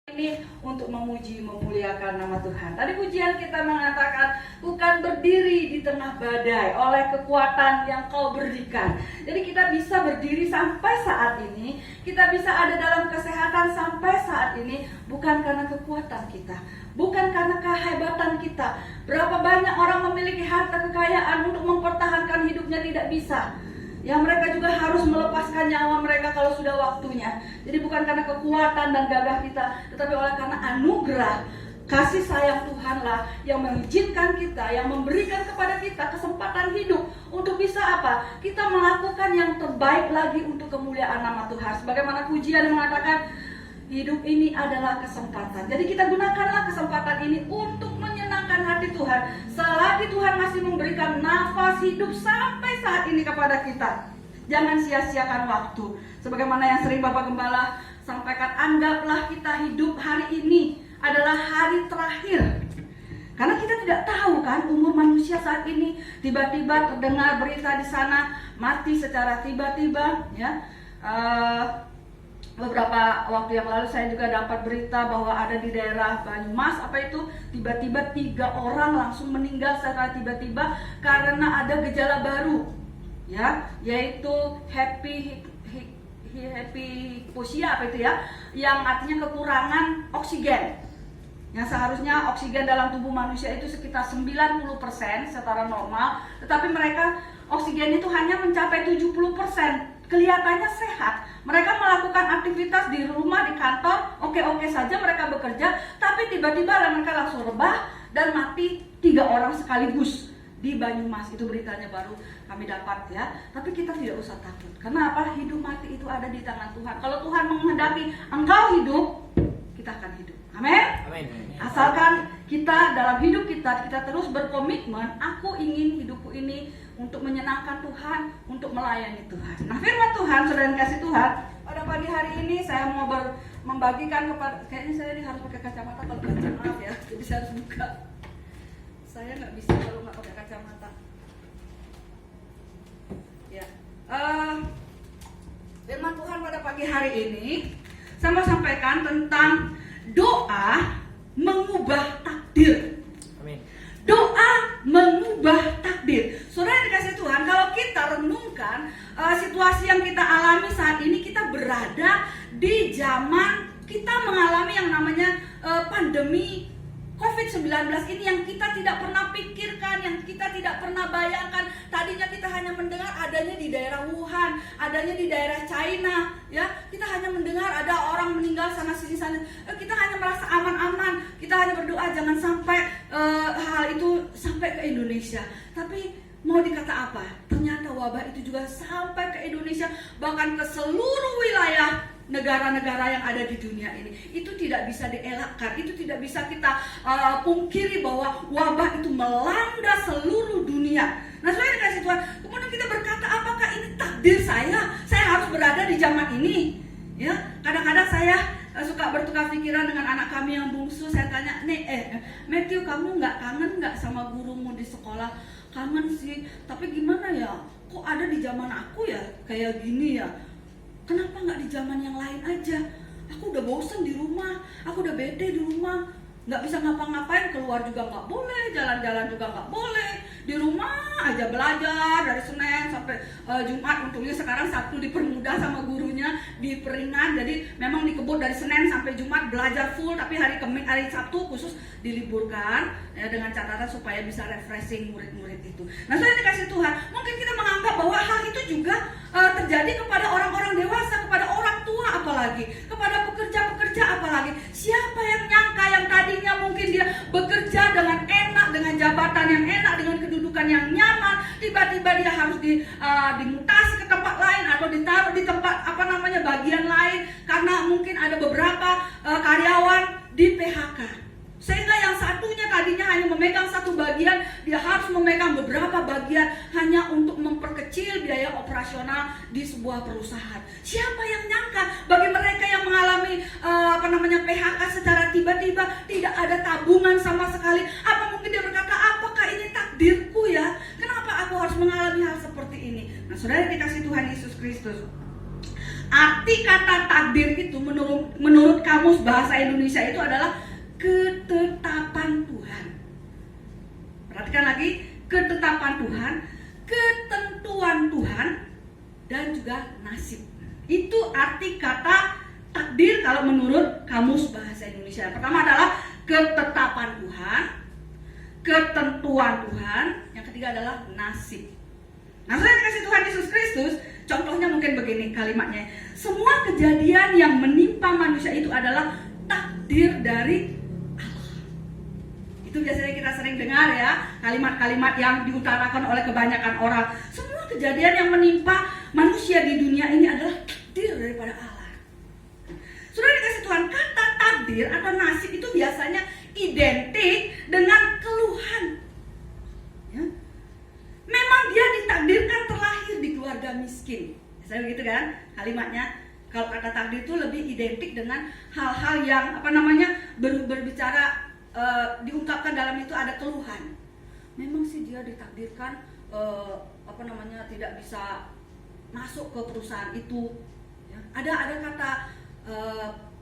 Ini untuk memuji memuliakan nama Tuhan. Tadi pujian kita mengatakan bukan berdiri di tengah badai oleh kekuatan yang kau berikan. Jadi kita bisa berdiri sampai saat ini, kita bisa ada dalam kesehatan sampai saat ini bukan karena kekuatan kita, bukan karena kehebatan kita. Berapa banyak orang memiliki harta kekayaan untuk mempertahankan hidupnya tidak bisa. Ya, mereka juga harus melepaskan nyawa mereka kalau sudah waktunya. Jadi bukan karena kekuatan dan gagah kita, tetapi oleh karena anugerah kasih sayang Tuhanlah yang mengizinkan kita, yang memberikan kepada kita kesempatan hidup untuk bisa apa? Kita melakukan yang terbaik lagi untuk kemuliaan nama Tuhan. Sebagaimana pujian mengatakan, hidup ini adalah kesempatan. Jadi kita gunakanlah kesempatan ini untuk menyenangkan hati Tuhan. Selagi Tuhan masih memberikan nafas hidup sampai saat ini kepada kita, jangan sia-siakan waktu. Sebagaimana yang sering Bapak Gembala sampaikan, anggaplah kita hidup hari ini adalah hari terakhir. Karena kita tidak tahu kan umur manusia saat ini. Tiba-tiba terdengar berita di sana mati secara tiba-tiba, ya. Beberapa waktu yang lalu saya juga dapat berita bahwa ada di daerah Banyumas tiba-tiba 3 orang langsung meninggal secara tiba-tiba karena ada gejala baru, ya, yaitu hypoxia yang artinya kekurangan oksigen. Yang seharusnya oksigen dalam tubuh manusia itu sekitar 90% secara normal, tetapi mereka oksigen itu hanya mencapai 70%. Kelihatannya sehat, mereka melakukan aktivitas di rumah, di kantor, oke-oke saja mereka bekerja, tapi tiba-tiba mereka langsung rebah dan mati 3 orang sekaligus di Banyumas. Itu beritanya baru kami dapat, ya. Tapi kita tidak usah takut. Kenapa? Hidup mati itu ada di tangan Tuhan. Kalau Tuhan menghendaki engkau hidup, kita akan hidup. Amin. Asalkan kita dalam hidup kita terus berkomitmen, aku ingin hidupku ini untuk menyenangkan Tuhan, untuk melayani Tuhan. Nah, firman Tuhan, saudara yang kasih Tuhan, pada pagi hari ini saya mau membagikan kepada, kayaknya saya ini harus pakai kacamata kalau baca, maaf ya, jadi saya harus buka. Saya nggak bisa kalau nggak pakai kacamata. Ya, firman Tuhan pada pagi hari ini, saya mau sampaikan tentang doa mengubah takdir. Amin. Doa mengubah takdir. Saudara yang dikasih Tuhan, kalau kita renungkan situasi yang kita alami saat ini, kita berada di zaman kita mengalami yang namanya pandemi COVID-19 ini yang kita tidak pernah pikirkan, yang kita tidak pernah bayangkan. Tadinya kita hanya mendengar adanya di daerah Wuhan, adanya di daerah China, ya. Kita hanya mendengar ada orang meninggal sana sini sana. Kita hanya merasa aman-aman. Kita hanya berdoa jangan sampai hal itu sampai ke Indonesia. Tapi mau dikata apa? Ternyata wabah itu juga sampai ke Indonesia, bahkan ke seluruh wilayah negara-negara yang ada di dunia ini. Itu tidak bisa dielakkan, itu tidak bisa kita pungkiri bahwa wabah itu melanda seluruh dunia. Nah, saudara dikasih Tuhan, kemudian kita berkata, apakah ini takdir saya? Saya harus berada di zaman ini. Ya, kadang-kadang saya suka bertukar pikiran dengan anak kami yang bungsu. Saya tanya, Matthew, kamu nggak kangen nggak sama gurumu di sekolah? Kangen sih, tapi gimana ya? Kok ada di zaman aku ya kayak gini ya? Kenapa nggak di zaman yang lain aja? Aku udah bosen di rumah, aku udah bete di rumah, nggak bisa ngapa-ngapain, keluar juga nggak boleh, jalan-jalan juga nggak boleh, di rumah aja belajar dari Senin sampai Jumat. Untungnya sekarang Sabtu dipermudah sama gurunya, diperingan, jadi memang dikebut dari Senin sampai Jumat belajar full, tapi hari Sabtu khusus diliburkan, ya, dengan catatan supaya bisa refreshing murid-murid itu. Nah, saya dikasih Tuhan, mungkin kita menganggap bahwa hal itu juga terjadi kepada orang-orang dewasa, kepada orang tua apalagi, kepada pekerja-pekerja apalagi. Siapa yang nyangka yang tadinya mungkin dia bekerja dengan enak, dengan jabatan yang enak, dengan kedudukan yang nyaman, tiba-tiba dia harus dimutasi ke tempat lain atau ditaruh di tempat bagian lain karena mungkin ada beberapa karyawan di PHK. Sehingga yang satunya tadinya hanya memegang satu bagian, dia harus memegang beberapa bagian hanya untuk memperkecil biaya operasional di sebuah perusahaan. Siapa yang nyangka bagi mereka yang mengalami PHK secara tiba-tiba, tidak ada tabungan sama sekali. Apa mungkin dia berkata, apakah ini takdirku ya? Kenapa aku harus mengalami hal seperti ini? Nah, saudara dikasih Tuhan Yesus Kristus, Arti kata takdir itu menurut Kamus Bahasa Indonesia itu adalah ketetapan Tuhan. Perhatikan lagi, ketetapan Tuhan, ketentuan Tuhan, dan juga nasib. Itu arti kata takdir kalau menurut Kamus Bahasa Indonesia. Yang pertama adalah ketetapan Tuhan, ketentuan Tuhan, yang ketiga adalah nasib. Nah, saya dikasih Tuhan Yesus Kristus, contohnya mungkin begini kalimatnya. Semua kejadian yang menimpa manusia itu adalah takdir dari Allah. Itu biasanya kita sering dengar ya, kalimat-kalimat yang diutarakan oleh kebanyakan orang. Semua kejadian yang menimpa manusia di dunia ini adalah takdir daripada Allah. Sudah dikasih Tuhan, kata takdir atau nasib itu biasanya identik dengan keluhan. Ya. Memang dia ditakdirkan terlahir di keluarga miskin. Saya begitu kan kalimatnya. Kalau kata takdir itu lebih identik dengan hal-hal yang berbicara diungkapkan dalam itu ada keluhan. Memang sih dia ditakdirkan tidak bisa masuk ke perusahaan itu. Ya. Ada kata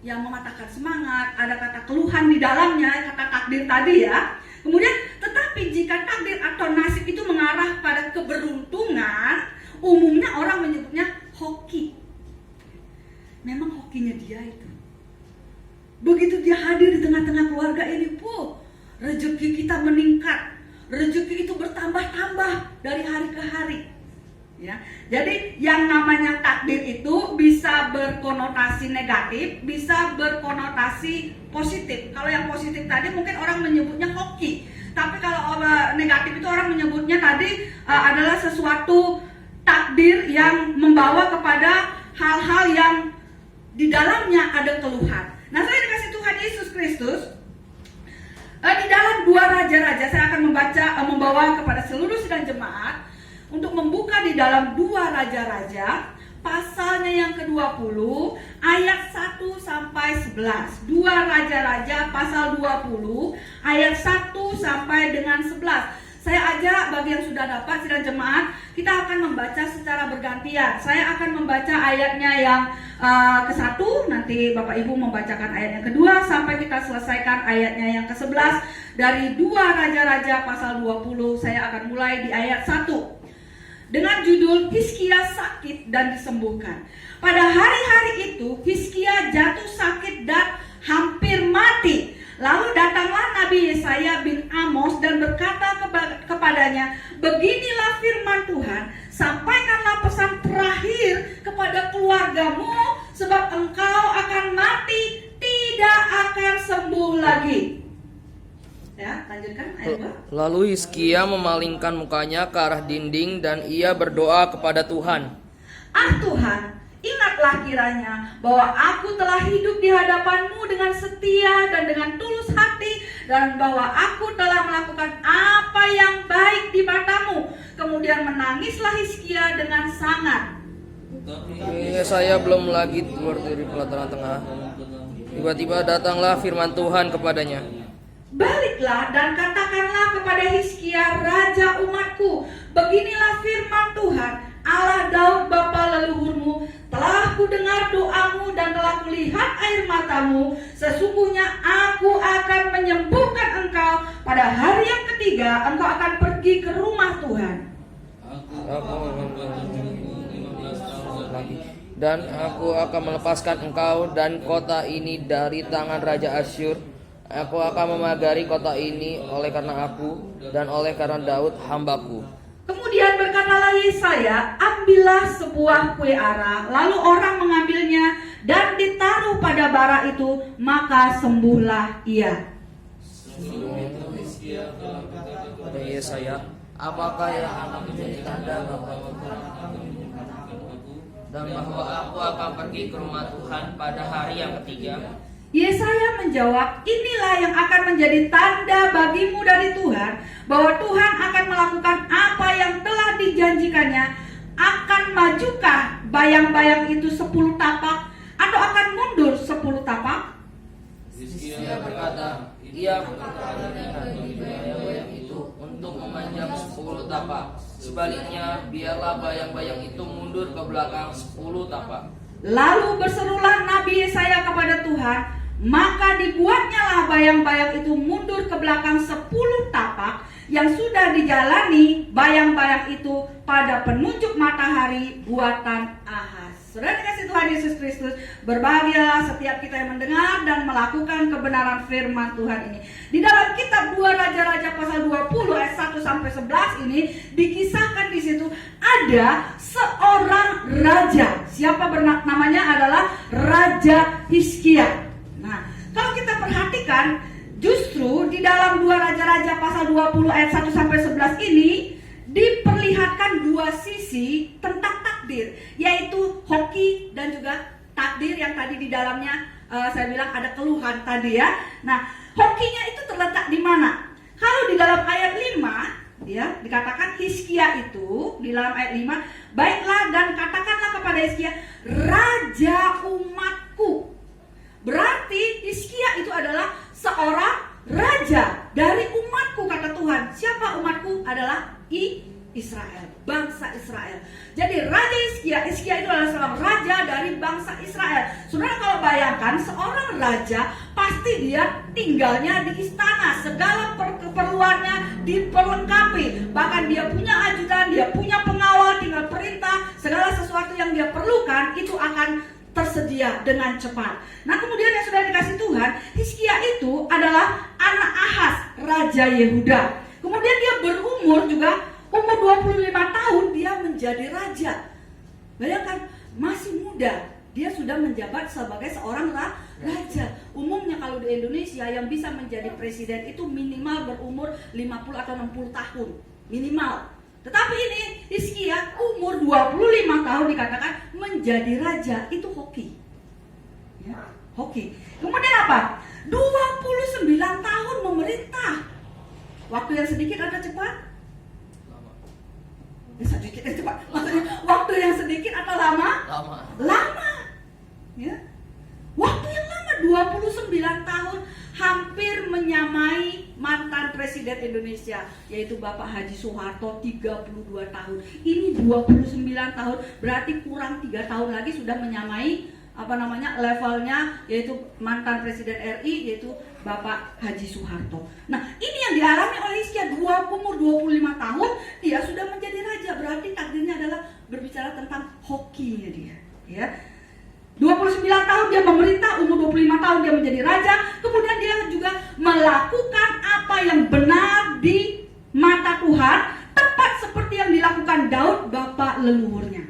yang mematahkan semangat, ada kata keluhan di dalamnya, kata takdir tadi ya. Kemudian, tetapi jika takdir atau nasib itu mengarah pada keberuntungan, umumnya orang menyebutnya hoki. Memang hokinya dia itu. Begitu dia hadir di tengah-tengah keluarga ini, rezeki kita meningkat, rezeki itu bertambah-tambah dari hari ke hari. Ya, jadi yang namanya takdir itu bisa berkonotasi negatif, bisa berkonotasi positif. Kalau yang positif tadi mungkin orang menyebutnya hoki, tapi kalau negatif itu orang menyebutnya tadi adalah sesuatu takdir yang membawa kepada hal-hal yang di dalamnya ada keluhan. Nah, saya dikasih Tuhan Yesus Kristus di dalam 2 Raja-Raja. Saya akan membawa kepada seluruh sidang jemaat untuk membuka di dalam 2 Raja-Raja pasalnya yang ke-20 ayat 1 sampai 11. 2 Raja-Raja pasal 20 ayat 1 sampai dengan 11. Saya ajak bagi yang sudah dapat sidang jemaat, kita akan membaca secara bergantian. Saya akan membaca ayatnya yang ke-1, nanti Bapak Ibu membacakan ayat yang kedua sampai kita selesaikan ayatnya yang ke-11 dari 2 Raja-Raja pasal 20. Saya akan mulai di ayat 1. Dengan judul Hizkia sakit dan disembuhkan. Pada hari-hari itu Hizkia jatuh sakit dan hampir mati. Lalu datanglah Nabi Yesaya bin Amos dan berkata kepadanya, beginilah firman Tuhan, sampaikanlah pesan terakhir kepada keluargamu, sebab engkau akan mati, tidak akan sembuh lagi. Ya, lanjutkan ayat 2. Lalu Hizkia memalingkan mukanya ke arah dinding dan ia berdoa kepada Tuhan. Tuhan, ingatlah kiranya bahwa aku telah hidup di hadapanmu dengan setia dan dengan tulus hati, dan bahwa aku telah melakukan apa yang baik di matamu. Kemudian menangislah Hizkia dengan sangat. Saya belum lagi keluar dari pelataran tengah. Tiba-tiba datanglah firman Tuhan kepadanya. Baliklah dan katakanlah kepada Hizkia raja umatku, beginilah firman Tuhan, Allah Daud bapa leluhurmu, telah kudengar doamu dan telah kulihat air matamu. Sesungguhnya aku akan menyembuhkan engkau. Pada hari yang ketiga engkau akan pergi ke rumah Tuhan. Dan aku akan melepaskan engkau dan kota ini dari tangan Raja Asyur. Aku akan memagari kota ini oleh karena aku dan oleh karena Daud hambaku. Kemudian berkatalah Yesaya, ambillah sebuah kue ara. Lalu orang mengambilnya dan ditaruh pada bara itu, maka sembuhlah ia. Pada Yesaya, apakah yang akan menjadi tanda bahwa dan bahwa aku akan pergi ke rumah Tuhan pada hari yang ketiga? Yesaya menjawab, inilah yang akan menjadi tanda bagimu dari Tuhan, bahwa Tuhan akan melakukan apa yang telah dijanjikannya. Akan majukah bayang-bayang itu 10 tapak, atau akan mundur 10 tapak? Hizkia berkata, ia bayang-bayang itu untuk memanjang 10 tapak. Sebaliknya, biarlah bayang-bayang itu mundur ke belakang 10 tapak. Lalu berserulah Nabi Yesaya kepada Tuhan, maka dibuatnyalah bayang-bayang itu mundur ke belakang 10 tapak yang sudah dijalani bayang-bayang itu pada penunjuk matahari buatan Ahaz. Saudara dikasih Tuhan Yesus Kristus, berbahagialah setiap kita yang mendengar dan melakukan kebenaran firman Tuhan ini. Di dalam kitab 2 Raja-Raja pasal 20 ayat 1 sampai 11 ini dikisahkan di situ ada seorang raja. Siapa namanya adalah Raja Hizkia. Nah, kalau kita perhatikan, justru di dalam 2 Raja-Raja pasal 20 ayat 1 sampai 11 ini diperlihatkan dua sisi tentang takdir, yaitu hoki dan juga takdir yang tadi di dalamnya saya bilang ada keluhan tadi ya. Nah, hokinya itu terletak di mana? Kalau di dalam ayat 5 ya, dikatakan Hizkia itu di dalam ayat 5, baiklah dan katakanlah kepada Hizkia, raja umatku. Berarti Hizkia itu adalah seorang raja dari umatku, kata Tuhan. Siapa umatku? Adalah Israel, bangsa Israel. Jadi Raja Hizkia itu adalah seorang raja dari bangsa Israel. Saudara kalau bayangkan seorang raja, pasti dia tinggalnya di istana, segala keperluannya diperlengkapi. Bahkan dia punya ajudan, dia punya pengawal, tinggal perintah, segala sesuatu yang dia perlukan itu akan tersedia dengan cepat. Nah, kemudian yang sudah dikasih Tuhan, Hizkia itu adalah anak Ahaz, raja Yehuda. Kemudian dia berumur juga, umur 25 tahun dia menjadi raja. Bayangkan, masih muda, dia sudah menjabat sebagai seorang raja. Umumnya kalau di Indonesia yang bisa menjadi presiden itu minimal berumur 50 atau 60 tahun, minimal. Tetapi ini Hizkia umur 25 tahun dikatakan menjadi raja, itu hoki. Ya, hoki. Kemudian apa? 29 tahun memerintah. Waktu yang sedikit atau cepat? Sedikit dan cepat. Maksudnya waktu yang sedikit atau lama? Lama. Ya. Waktu yang lama, 29 tahun, hampir menyamai mantan presiden Indonesia, yaitu Bapak Haji Soeharto, 32 tahun. Ini 29 tahun, berarti kurang 3 tahun lagi sudah menyamai levelnya, yaitu mantan presiden RI, yaitu Bapak Haji Soeharto. Nah, ini yang dialami oleh Hizkia, umur 25 tahun dia sudah menjadi raja. Berarti takdirnya adalah berbicara tentang hokinya dia, ya. 29 tahun dia memerintah, umur 25 tahun dia menjadi raja. Kemudian dia juga melakukan apa yang benar di mata Tuhan, tepat seperti yang dilakukan Daud bapak leluhurnya.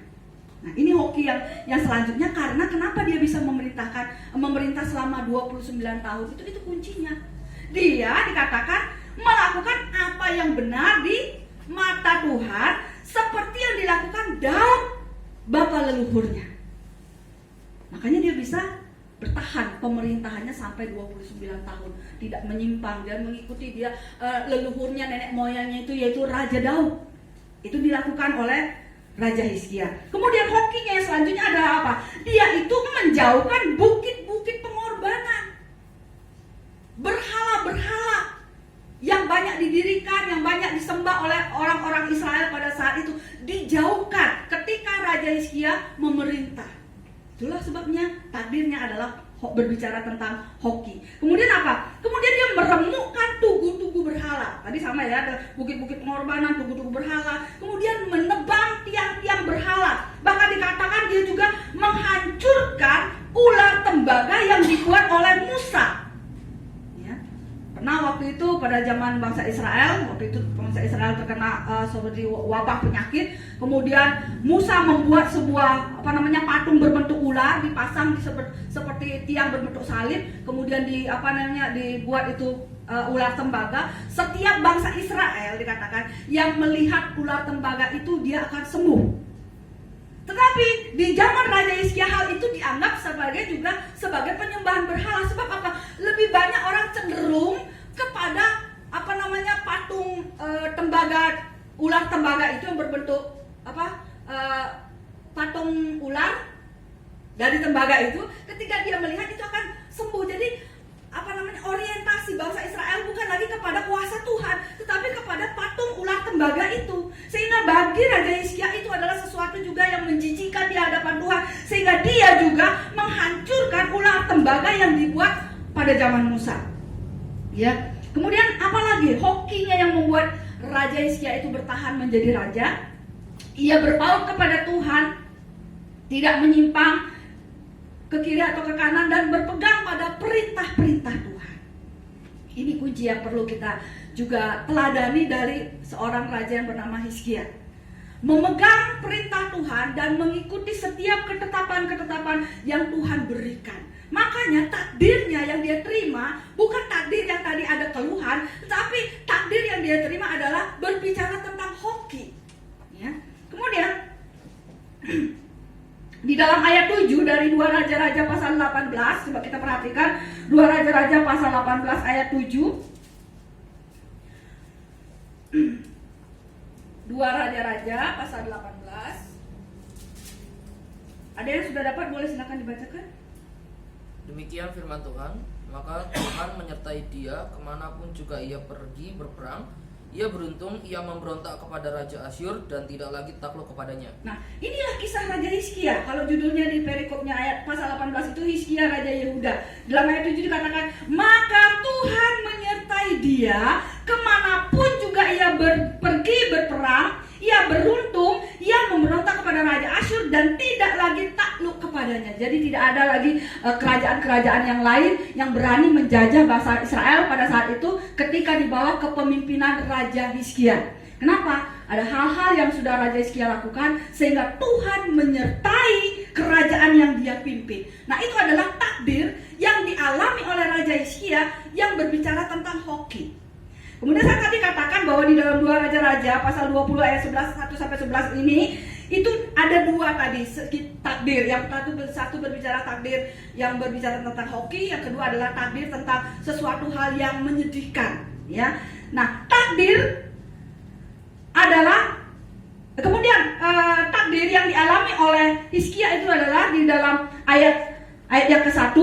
Nah, ini hoki yang selanjutnya, karena kenapa dia bisa memerintah selama 29 tahun, itu kuncinya. Dia dikatakan melakukan apa yang benar di mata Tuhan, seperti yang dilakukan Daud bapak leluhurnya. Makanya dia bisa bertahan pemerintahannya sampai 29 tahun, tidak menyimpang dan mengikuti dia leluhurnya, nenek moyangnya itu, yaitu Raja Daud. Itu dilakukan oleh Raja Hizkia. Kemudian hokinya yang selanjutnya adalah apa? Dia itu menjauhkan bukit-bukit pengorbanan, berhala-berhala yang banyak didirikan, yang banyak disembah oleh orang-orang Israel pada saat itu, dijauhkan ketika Raja Hizkia memerintah. Itulah sebabnya takdirnya adalah berbicara tentang hoki. Kemudian apa? Kemudian dia meremukkan tugu-tugu berhala. Tadi sama ya, ada bukit-bukit pengorbanan, tugu-tugu berhala. Kemudian menebang tiang-tiang berhala. Bahkan dikatakan dia juga menghancurkan ular tembaga yang dibuat oleh Musa. Ya. Pernah waktu itu pada zaman bangsa Israel, waktu itu bangsa Israel terkena seperti wabah penyakit. Kemudian Musa membuat sebuah patung berbentuk ular, dipasang seperti tiang berbentuk salib. Kemudian dibuat itu ular tembaga. Setiap bangsa Israel dikatakan yang melihat ular tembaga itu dia akan sembuh. Tetapi di zaman Raja Hizkia hal itu dianggap sebagai penyembahan berhala. Sebab apa? Lebih banyak orang cenderung kepada patung ular tembaga itu yang berbentuk patung ular dari tembaga itu. Ketika dia melihat itu akan sembuh. Jadi orientasi bangsa Israel bukan lagi kepada kuasa Tuhan, tetapi kepada patung ular tembaga itu. Sehingga bagi Raja Hizkia itu adalah sesuatu juga yang menjijikan di hadapan Tuhan, sehingga dia juga menghancurkan ular tembaga yang dibuat pada zaman Musa. Ya. Kemudian apalagi hokinya yang membuat Raja Hizkia itu bertahan menjadi raja? Ia berpaut kepada Tuhan, tidak menyimpang ke kiri atau ke kanan, dan berpegang pada perintah-perintah Tuhan. Ini kunci yang perlu kita juga teladani dari seorang raja yang bernama Hizkia. Memegang perintah Tuhan dan mengikuti setiap ketetapan-ketetapan yang Tuhan berikan. Makanya takdirnya yang dia terima bukan takdir yang tadi ada keluhan, tetapi takdir yang dia terima adalah berbicara tentang hoki. Ya. Kemudian di dalam ayat 7 dari 2 Raja-Raja pasal 18, coba kita perhatikan 2 Raja-Raja pasal 18 ayat 7. 2 Raja-Raja pasal 18. Ada yang sudah dapat, boleh silakan dibacakan. Demikian firman Tuhan, maka Tuhan menyertai dia kemanapun juga ia pergi berperang. Ia beruntung, ia memberontak kepada Raja Asyur dan tidak lagi takluk kepadanya. Nah, inilah kisah Raja Hizkia. Kalau judulnya di perikopnya ayat pasal 18 itu Hizkia Raja Yehuda. Dalam ayat 7 dikatakan, maka Tuhan menyertai dia kemanapun juga ia pergi berperang. Ia beruntung, ia memberontak kepada Raja Asyur dan tidak lagi takluk kepadanya. Jadi tidak ada lagi kerajaan-kerajaan yang lain yang berani menjajah bangsa Israel pada saat itu ketika di bawah kepemimpinan Raja Hizkia. Kenapa? Ada hal-hal yang sudah Raja Hizkia lakukan sehingga Tuhan menyertai kerajaan yang dia pimpin. Nah, itu adalah takdir yang dialami oleh Raja Hizkia yang berbicara tentang hoki. Kemudian saya tadi katakan bahwa di dalam 2 Raja-Raja pasal 20 ayat 11 1 sampai 11 ini itu ada dua tadi takdir. Yang satu berbicara takdir yang berbicara tentang hoki, yang kedua adalah takdir tentang sesuatu hal yang menyedihkan, ya. Nah, takdir adalah kemudian takdir yang dialami oleh Hizkia itu adalah di dalam ayat yang ke-1.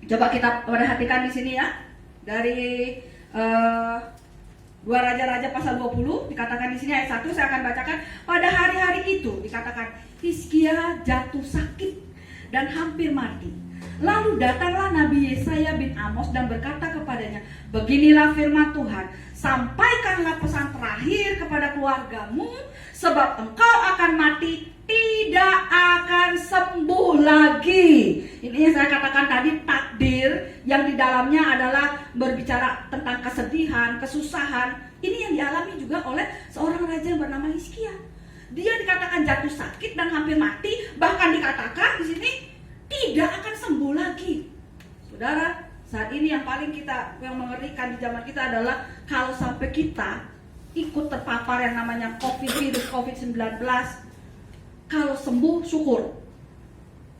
Coba kita perhatikan di sini ya. Dari 2 Raja-Raja pasal 20 dikatakan di sini ayat 1, saya akan bacakan. Pada hari-hari itu dikatakan Hizkia jatuh sakit dan hampir mati. Lalu datanglah Nabi Yesaya bin Amos dan berkata kepadanya, beginilah firman Tuhan, sampaikanlah pesan terakhir kepada keluargamu, sebab engkau akan mati, tidak akan sembuh lagi. Ini yang saya katakan tadi, takdir yang di dalamnya adalah berbicara tentang kesedihan, kesusahan. Ini yang dialami juga oleh seorang raja yang bernama Hizkia. Dia dikatakan jatuh sakit dan hampir mati, bahkan dikatakan di sini tidak akan sembuh lagi. Saudara, saat ini yang paling yang mengerikan di zaman kita adalah kalau sampai kita ikut terpapar yang namanya virus COVID-19. Kalau sembuh, syukur.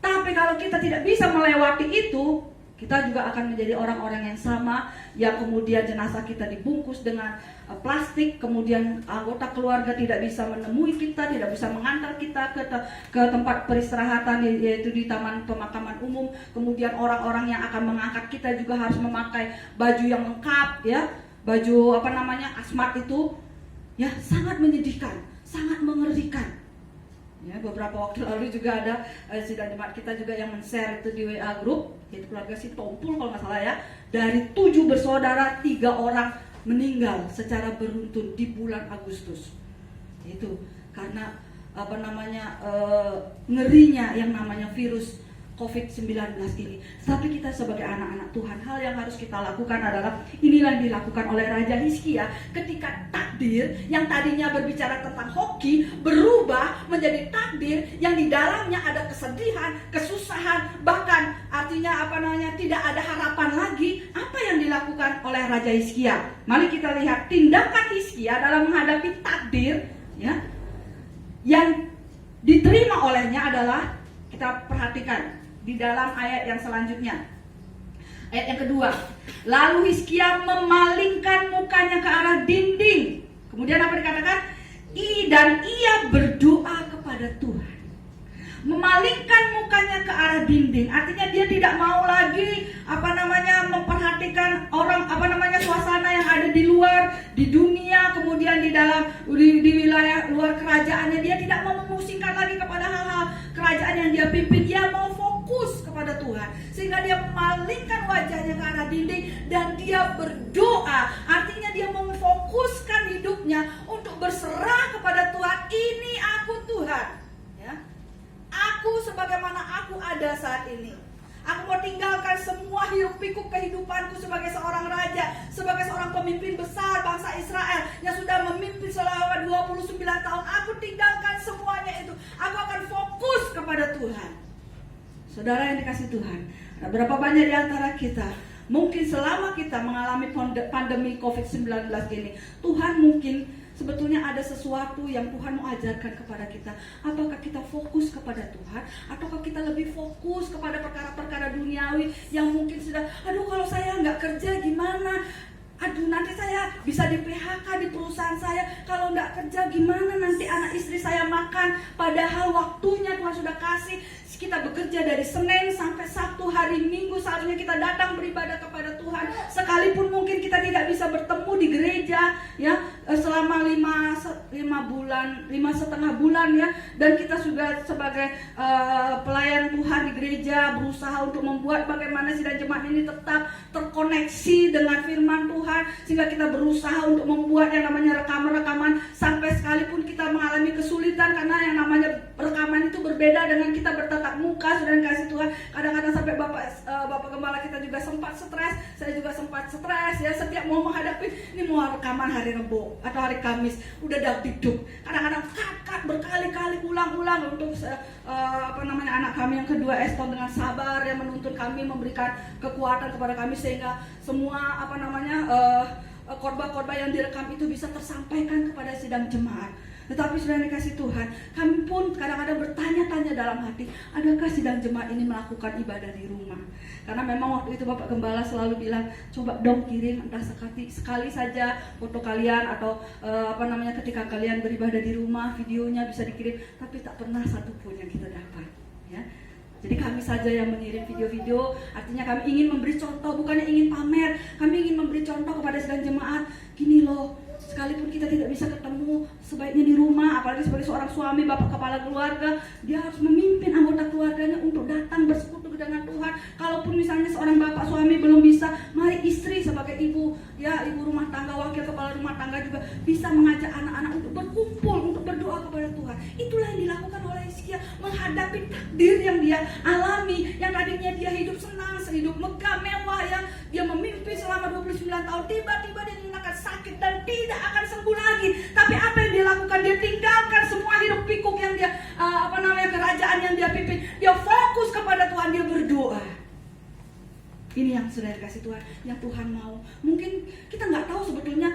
Tapi kalau kita tidak bisa melewati itu, kita juga akan menjadi orang-orang yang sama, yang kemudian jenazah kita dibungkus dengan plastik, kemudian anggota keluarga tidak bisa menemui kita, tidak bisa mengantar kita ke tempat peristirahatan, yaitu di taman pemakaman umum. Kemudian orang-orang yang akan mengangkat kita juga harus memakai baju yang lengkap, ya, baju asmat itu, ya, sangat menyedihkan, sangat mengerikan. Ya, beberapa waktu lalu juga ada sidang jemaat kita juga yang men-share itu di WA group, yaitu keluarga si Tompul kalau nggak salah ya. Dari 7 bersaudara, 3 orang meninggal secara beruntun di bulan Agustus. Itu karena ngerinya yang namanya virus COVID-19 ini. Tapi kita sebagai anak-anak Tuhan, hal yang harus kita lakukan adalah inilah yang dilakukan oleh Raja Hizkia ketika takdir yang tadinya berbicara tentang hoki berubah menjadi takdir yang di dalamnya ada kesedihan, kesusahan, bahkan artinya tidak ada harapan lagi. Apa yang dilakukan oleh Raja Hizkia? Mari kita lihat tindakan Hizkia dalam menghadapi takdir, ya, yang diterima olehnya adalah, kita perhatikan di dalam ayat yang selanjutnya, ayat yang kedua. Lalu Hizkia memalingkan mukanya ke arah dinding. Kemudian apa dikatakan? Dan ia berdoa kepada Tuhan. Memalingkan mukanya ke arah dinding, artinya dia tidak mau lagi memperhatikan orang suasana yang ada di luar, di dunia, kemudian di wilayah luar kerajaannya. Dia tidak mau memusingkan lagi kepada hal-hal yang dia pimpin, dia mau fokus kepada Tuhan, sehingga dia memalingkan wajahnya ke arah dinding dan dia berdoa. Artinya dia memfokuskan hidupnya untuk berserah kepada Tuhan. Ini aku Tuhan, ya. Aku sebagaimana aku ada saat ini. Aku mau tinggalkan semua hiruk pikuk kehidupanku sebagai seorang raja, sebagai seorang pemimpin besar bangsa Israel yang sudah memimpin selama 29 tahun. Aku tinggalkan semuanya itu. Aku akan fokus kepada Tuhan. Saudara yang dikasih Tuhan, ada berapa banyak di antara kita mungkin selama kita mengalami pandemi COVID-19 ini, Tuhan mungkin sebetulnya ada sesuatu yang Tuhan mau ajarkan kepada kita. Apakah kita fokus kepada Tuhan, ataukah kita lebih fokus kepada perkara-perkara duniawi yang mungkin sudah, aduh kalau saya nggak kerja gimana? Aduh nanti saya bisa di PHK di perusahaan saya. Kalau nggak kerja gimana nanti anak istri saya makan? Padahal waktunya Tuhan sudah kasih. Kita bekerja dari Senin sampai Sabtu, hari Minggu seharusnya kita datang beribadah kepada Tuhan. Sekalipun mungkin kita tidak bisa bertemu di gereja, ya, selama 5,5 bulan, ya. Dan kita juga sebagai pelayan Tuhan di gereja berusaha untuk membuat bagaimana sidang jemaat ini tetap terkoneksi dengan firman Tuhan, sehingga kita berusaha untuk membuat yang namanya rekaman-rekaman. Sampai sekalipun kita mengalami kesulitan karena yang namanya rekaman itu berbeda dengan kita bertatap muka. Sudah dikasih Tuhan, kadang-kadang sampai Bapak Gembala kita juga sempat stres, saya juga sempat stres, ya, setiap mau menghadapi ini mau rekaman hari Rebo atau hari Kamis udah dapdikduk, kadang-kadang cut berkali-kali ulang-ulang untuk anak kami yang kedua Eston dengan sabar yang menuntun kami, memberikan kekuatan kepada kami sehingga semua khotbah-khotbah yang direkam itu bisa tersampaikan kepada sidang jemaat. Tetapi sudah dikasih Tuhan, kami pun kadang-kadang bertanya-tanya dalam hati, adakah sidang jemaat ini melakukan ibadah di rumah? Karena memang waktu itu Bapak Gembala selalu bilang, coba dong kirim entah sekali saja foto kalian atau ketika kalian beribadah di rumah, videonya bisa dikirim. Tapi tak pernah satupun yang kita dapat, ya. Jadi kami saja yang mengirim video-video. Artinya kami ingin memberi contoh, bukannya ingin pamer. Kami ingin memberi contoh kepada sidang jemaat. Gini loh, sekalipun kita tidak bisa ketemu, sebaiknya di rumah. Apalagi sebagai seorang suami, bapak kepala keluarga, dia harus memimpin anggota keluarganya untuk datang bersekutu dengan Tuhan. Kalaupun misalnya seorang bapak suami belum bisa, mari istri sebagai ibu, ya, ibu rumah tangga, wakil kepala rumah tangga juga bisa mengajak anak-anak untuk berkumpul, untuk berdoa kepada Tuhan. Itulah yang dilakukan oleh Hizkia, menghadapi takdir yang dia alami. Yang tadinya dia hidup senang, hidup megah, mewah, ya, dia memimpin selama 29 tahun, tiba-tiba dia akan sakit dan tidak akan sembuh lagi. Tapi apa yang dia lakukan? Dia tinggalkan semua hiruk pikuk yang dia kerajaan yang dia pimpin. Dia fokus kepada Tuhan, dia berdoa. Ini yang sudah dikasih Tuhan, yang Tuhan mau. Mungkin kita nggak tahu sebetulnya.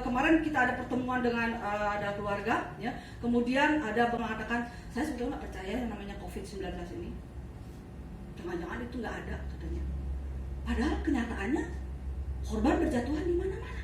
Kemarin kita ada pertemuan dengan ada keluarga, ya. Kemudian ada mengatakan, saya sebetulnya nggak percaya yang namanya COVID-19 ini. Jangan-jangan itu nggak ada katanya. Padahal kenyataannya korban berjatuhan di mana-mana.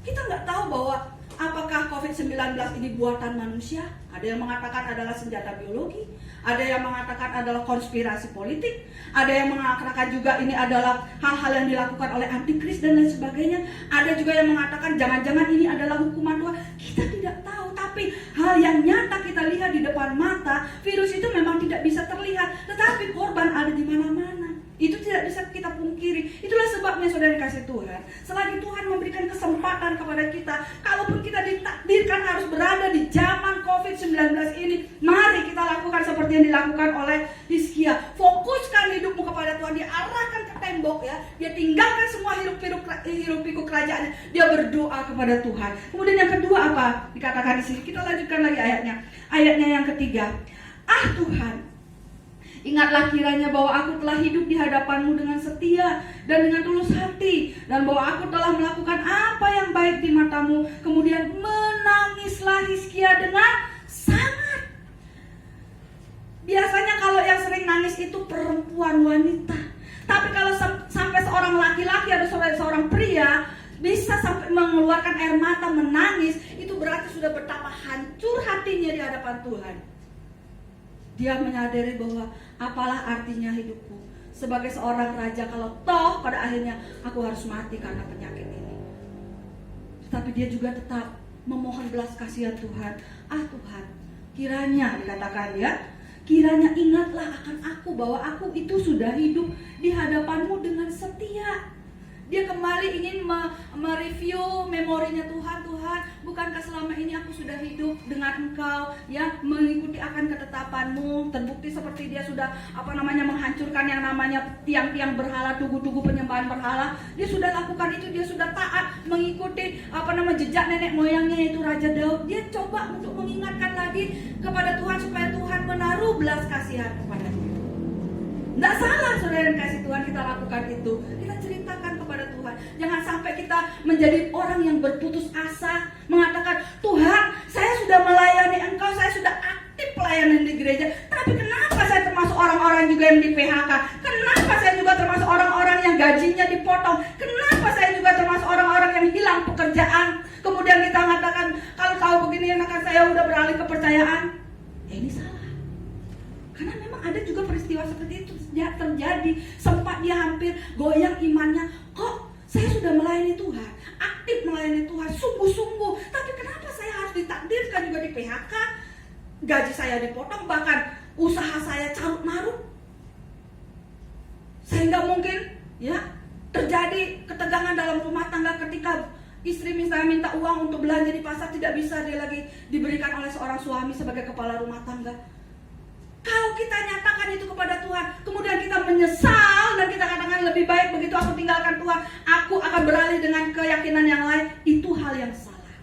Kita nggak tahu bahwa apakah COVID-19 ini buatan manusia. Ada yang mengatakan adalah senjata biologi, ada yang mengatakan adalah konspirasi politik, ada yang mengatakan juga ini adalah hal-hal yang dilakukan oleh antikris dan lain sebagainya. Ada juga yang mengatakan jangan-jangan ini adalah hukuman Tuhan. Kita tidak tahu, tapi hal yang nyata kita lihat di depan mata, virus itu memang tidak bisa terlihat, tetapi korban ada di mana-mana. Itu tidak bisa kita pungkiri. Itulah sebabnya saudara dikasih Tuhan, selagi Tuhan memberikan kesempatan kepada kita, kalaupun kita ditakdirkan harus berada di zaman COVID-19 ini, mari kita lakukan seperti yang dilakukan oleh Hizkia. Fokuskan hidupmu kepada Tuhan, dia arahkan ke tembok, ya. Dia tinggalkan semua hiruk pikuk kerajaannya, dia berdoa kepada Tuhan. Kemudian yang kedua apa dikatakan di sini? Kita lanjutkan lagi ayatnya. Ayatnya yang ketiga. Tuhan, ingatlah kiranya bahwa aku telah hidup di hadapanmu dengan setia dan dengan tulus hati, dan bahwa aku telah melakukan apa yang baik di matamu. Kemudian menangislah Hizkia dengan sangat. Biasanya kalau yang sering nangis itu perempuan, wanita. Tapi kalau sampai seorang laki-laki atau seorang pria bisa sampai mengeluarkan air mata, menangis, itu berarti sudah betapa hancur hatinya di hadapan Tuhan. Dia menyadari bahwa apalah artinya hidupku sebagai seorang raja kalau toh pada akhirnya aku harus mati karena penyakit ini. Tetapi dia juga tetap memohon belas kasihan Tuhan. Tuhan, kiranya dikatakan, ya, kiranya ingatlah akan aku bahwa aku itu sudah hidup di hadapanmu dengan setia. Dia kembali ingin mereview memorinya Tuhan. Tuhan, bukankah selama ini aku sudah hidup dengan Engkau, ya, mengikuti akan ketetapanmu. Terbukti seperti dia sudah menghancurkan yang namanya tiang-tiang berhala, tugu-tugu penyembahan berhala. Dia sudah lakukan itu, dia sudah taat mengikuti jejak nenek moyangnya, yaitu Raja Daud. Dia coba untuk mengingatkan lagi kepada Tuhan supaya Tuhan menaruh belas kasihan kepada dia. Tidak salah saudara yang kasih Tuhan kita lakukan itu. Kita ceritakan kepada Tuhan. Jangan sampai kita menjadi orang yang berputus asa, mengatakan, Tuhan, saya sudah melayani Engkau, saya sudah aktif pelayanan di gereja, tapi kenapa saya termasuk orang-orang juga yang di PHK? Kenapa saya juga termasuk orang-orang yang gajinya dipotong? Kenapa saya juga termasuk orang-orang yang hilang pekerjaan? Kemudian kita mengatakan, kalau tahu begini akan saya udah beralih kepercayaan. Ya, ini salah. Karena memang ada juga peristiwa seperti itu terjadi. Sempat dia hampir goyang imannya. Kok saya sudah melayani Tuhan, aktif melayani Tuhan, sungguh-sungguh, tapi kenapa saya harus ditakdirkan juga di PHK? Gaji saya dipotong, bahkan usaha saya carut marut. Sehingga mungkin ya terjadi ketegangan dalam rumah tangga ketika istri misalnya minta uang untuk belanja di pasar, tidak bisa dia lagi diberikan oleh seorang suami sebagai kepala rumah tangga. Kalau kita nyatakan itu kepada Tuhan, kemudian kita menyesal dan kita katakan lebih baik begitu aku tinggalkan Tuhan, aku akan beralih dengan keyakinan yang lain, itu hal yang salah.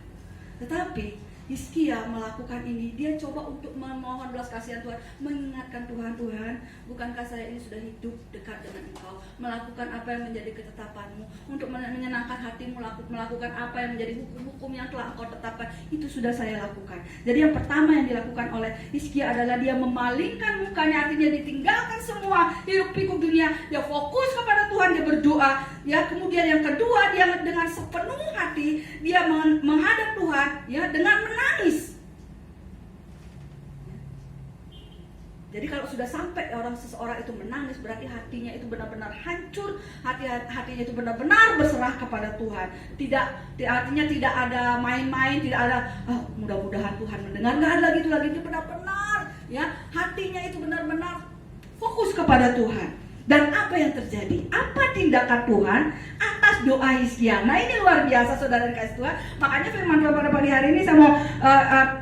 Tetapi Hizkia melakukan ini, dia coba untuk memohon belas kasihan Tuhan, mengingatkan Tuhan, bukankah saya ini sudah hidup dekat dengan Engkau, melakukan apa yang menjadi ketetapanmu, untuk menyenangkan hatimu, melakukan apa yang menjadi hukum-hukum yang telah Engkau tetapkan, itu sudah saya lakukan. Jadi yang pertama yang dilakukan oleh Hizkia adalah dia memalingkan mukanya, artinya ditinggalkan semua hiruk pikuk dunia, dia fokus kepada Tuhan, dia berdoa, ya. Kemudian yang kedua, dia dengan sepenuh hati dia menghadap Tuhan, ya, dengan menangis. Jadi kalau sudah sampai seseorang itu menangis, berarti hatinya itu benar-benar hancur, hatinya itu benar-benar berserah kepada Tuhan. Artinya tidak ada main-main, tidak ada mudah-mudahan Tuhan mendengar, nggak ada gitu lagi. Dia benar-benar, ya, hatinya itu benar-benar fokus kepada Tuhan. Dan apa yang terjadi? Apa tindakan Tuhan atas doa Hizkia? Nah, ini luar biasa saudara dikasih Tuhan. Makanya firman Tuhan pada pagi hari ini saya mau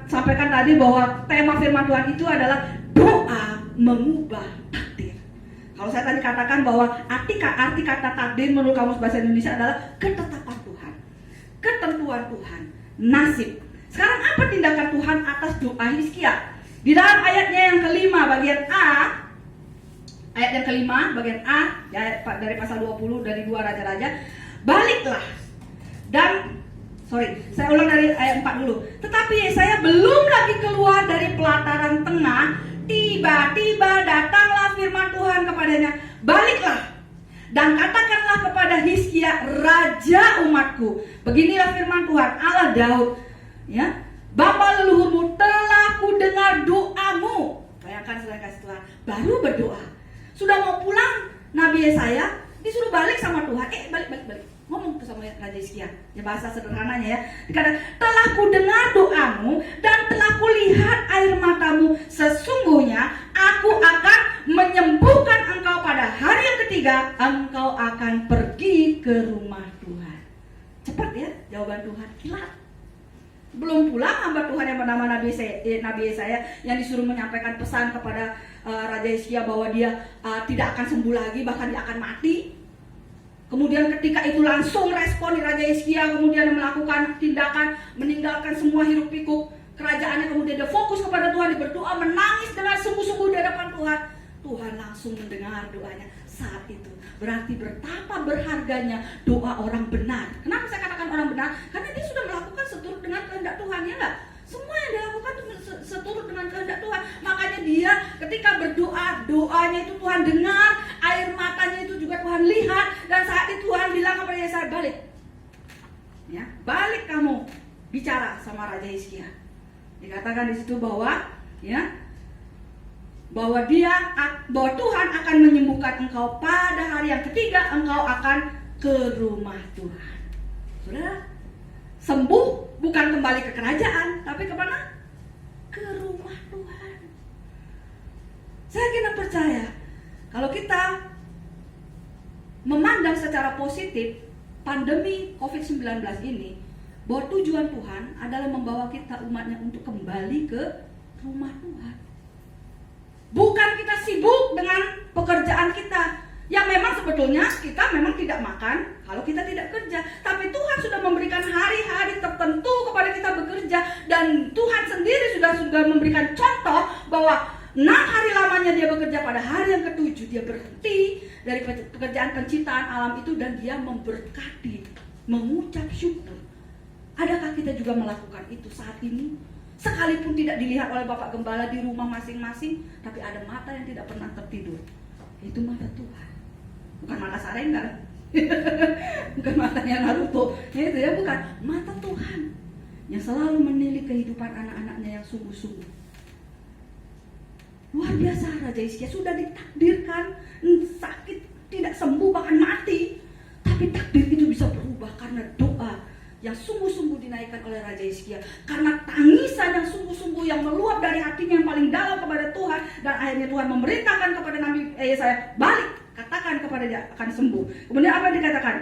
sampaikan tadi bahwa tema firman Tuhan itu adalah doa mengubah takdir. Kalau saya tadi katakan bahwa arti kata takdir menurut Kamus Bahasa Indonesia adalah ketetapan Tuhan, ketentuan Tuhan, nasib. Sekarang apa tindakan Tuhan atas doa Hizkia? Di dalam ayatnya yang kelima bagian A, ayat yang kelima bagian A, ya, dari pasal 20 dari 2 Raja-Raja, baliklah dan saya ulang dari ayat 4 dulu. Tetapi saya belum lagi keluar dari pelataran tengah, tiba-tiba datanglah firman Tuhan kepadanya, baliklah dan katakanlah kepada Hizkia raja umatku, beginilah firman Tuhan Allah Daud, ya, bapa leluhurmu telah ku dengar doamu. Bayangkan saya kasih Tuhan, baru berdoa, sudah mau pulang Nabi Yesaya disuruh balik sama Tuhan. Balik. Ngomong sama Raja Hizkia. Ya, bahasa sederhananya ya. Dikatakan, telah ku dengar doamu dan telah ku lihat air matamu. Sesungguhnya aku akan menyembuhkan engkau pada hari yang ketiga. Engkau akan pergi ke rumah Tuhan. Cepat ya jawaban Tuhan, kilat. Belum pulang hamba Tuhan yang bernama Nabi Yesaya yang disuruh menyampaikan pesan kepada Raja Hizkia bahwa dia tidak akan sembuh lagi, bahkan dia akan mati. Kemudian ketika itu langsung respon di Raja Hizkia, kemudian melakukan tindakan meninggalkan semua hiruk pikuk kerajaannya, kemudian dia fokus kepada Tuhan, dia berdoa, menangis dengan sungguh-sungguh di hadapan Tuhan. Tuhan langsung mendengar doanya saat itu. Berarti betapa berharganya doa orang benar. Kenapa saya katakan orang benar? Karena dia sudah melakukan seturut dengan kehendak Tuhan, ya enggak? Semua yang dia lakukan seturut dengan kehendak Tuhan. Makanya dia ketika berdoa, doanya itu Tuhan dengar, air matanya itu juga Tuhan lihat, dan saat itu Tuhan bilang kepada Yesaya, balik. Ya, balik kamu bicara sama Raja Hizkia. Dikatakan di situ bahwa bahwa Tuhan akan menyembuhkan engkau pada hari yang ketiga, engkau akan ke rumah Tuhan. Saudara, sembuh bukan kembali ke kerajaan, tapi kemana? Ke rumah Tuhan. Saya kena percaya kalau kita memandang secara positif pandemi COVID-19 ini, bahwa tujuan Tuhan adalah membawa kita umatnya untuk kembali ke rumah Tuhan. Bukan kita sibuk dengan pekerjaan kita, yang memang sebetulnya kita memang tidak makan kalau kita tidak kerja. Tapi Tuhan sudah memberikan hari-hari tertentu kepada kita bekerja. Dan Tuhan sendiri sudah memberikan contoh bahwa 6 hari lamanya dia bekerja, pada hari yang ke-7 dia berhenti dari pekerjaan penciptaan alam itu dan dia memberkati, mengucap syukur. Adakah kita juga melakukan itu saat ini? Sekalipun tidak dilihat oleh Bapak Gembala di rumah masing-masing, tapi ada mata yang tidak pernah tertidur. Itu mata Tuhan. Bukan mata Sarengan. Bukan matanya Naruto. Itu ya, bukan. Mata Tuhan yang selalu menilik kehidupan anak-anaknya yang sungguh-sungguh. Luar biasa, Raja Hizkia sudah ditakdirkan sakit, tidak sembuh, bahkan mati. Tapi takdir itu bisa berubah karena doa yang sungguh-sungguh dinaikkan oleh Raja Hizkia, karena tangisan yang sungguh-sungguh yang meluap dari hatinya yang paling dalam kepada Tuhan. Dan akhirnya Tuhan memerintahkan kepada Nabi Yesaya, balik, katakan kepada dia akan sembuh. Kemudian apa yang dikatakan?